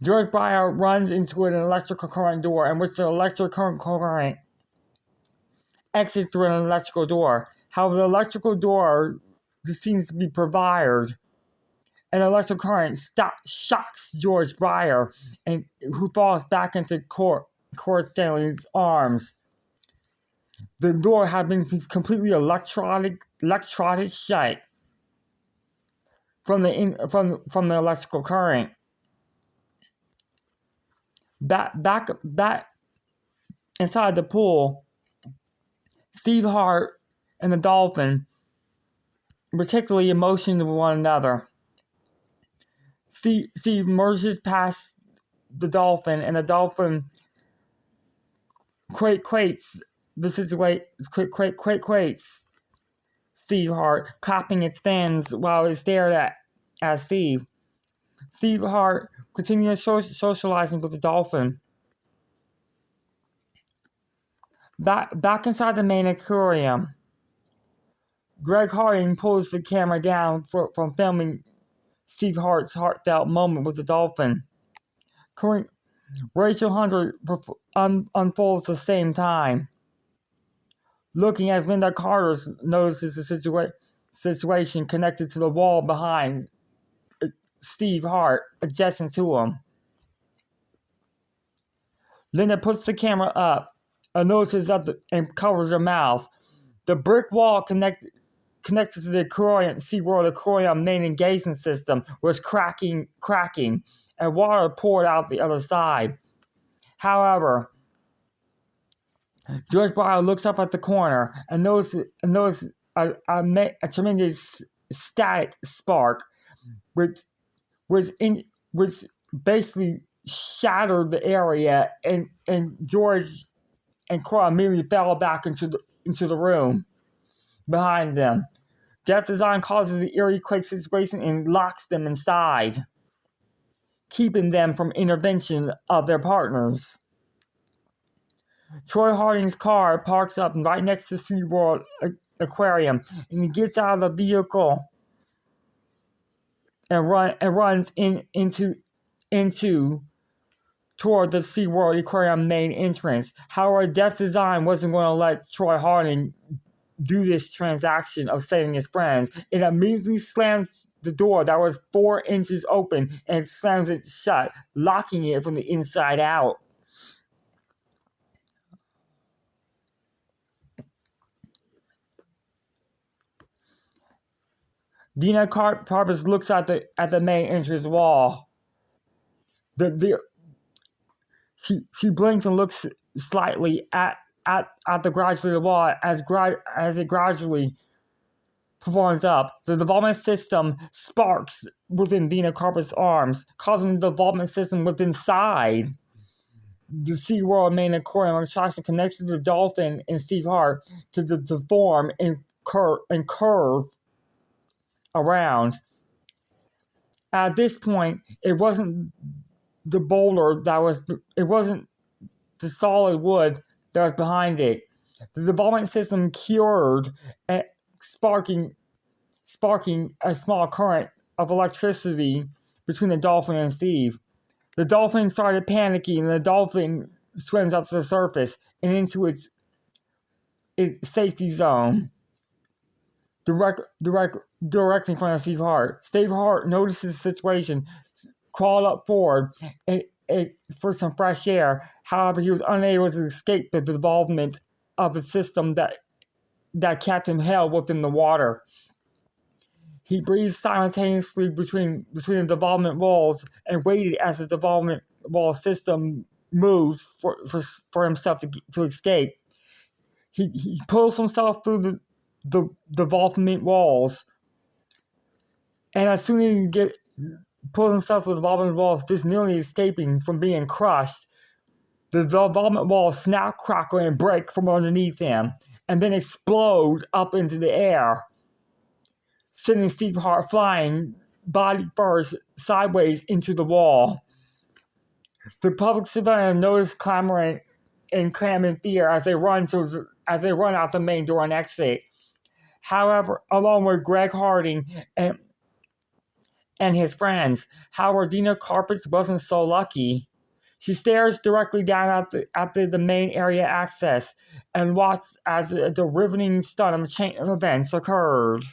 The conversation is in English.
George Breyer runs into an electrical current door, in which the electrical current exits through an electrical door. However, the electrical door just seems to be provided. An electric current shocks George Breyer, and who falls back into Cord Stanley's arms. The door had been completely electronic shut from the electrical current. Back inside the pool, Steve Hart and the Dolphin particularly emotional with one another. Steve merges past the Dolphin, and the Dolphin quakes the situation. Quakes Steve Hart, clapping its fins while it stared at Steve. Steve Hart continues socializing with the Dolphin. Back inside the main aquarium, Greg Harding pulls the camera down from filming Steve Hart's heartfelt moment with the Dolphin. Rachel Hunter unfolds at the same time, looking as Linda Carter notices the situation connected to the wall behind Steve Hart, adjacent to him. Linda puts the camera up and notices and covers her mouth. The brick wall connected to the aquarium, SeaWorld Aquarium main engagement system was cracking, and water poured out the other side. However, George Breyer looks up at the corner and notices a tremendous static spark, which basically shattered the area, and George and Cora immediately fell back into the room behind them. Death Design causes the eerie quake situation and locks them inside, keeping them from intervention of their partners. Troy Harding's car parks up right next to SeaWorld Aquarium, and he gets out of the vehicle and runs into toward the SeaWorld Aquarium main entrance. However, Death Design wasn't going to let Troy Harding do this transaction of saving his friends. It immediately slams the door that was 4 inches open and slams it shut, locking it from the inside out. Dina Carpus looks at the main entrance wall. She blinks and looks slightly at the graduated wall as it gradually performs up. The development system sparks within Dina Carpus' arms, causing the development system within inside the SeaWorld main aquarium attraction connects to the Dolphin and Steve Hart to deform and curve around. At this point, it wasn't the boulder it wasn't the solid wood that was behind it. The development system cured, sparking a small current of electricity between the Dolphin and Steve. The Dolphin started panicking, and the Dolphin swims up to the surface and into its safety zone, directly in front of Steve Hart. Steve Hart notices the situation, crawled up forward for some fresh air. However, he was unable to escape the development of the system that kept him held within the water. He breathed simultaneously between the development walls and waited as the development wall system moved for himself to escape. He pulls himself through the development walls, and as soon as he pulls himself through the development walls, just nearly escaping from being crushed, the development walls snap, crackle, and break from underneath him, and then explode up into the air, sending Steve Hart flying body first sideways into the wall. The public civilians notice clamoring and clam in fear as they run out the main door and exit. However, along with Greg Harding and and his friends. However, Dina Carpets wasn't so lucky. She stares directly down at the main area access and watched as the riveting stun of a chain of events occurred.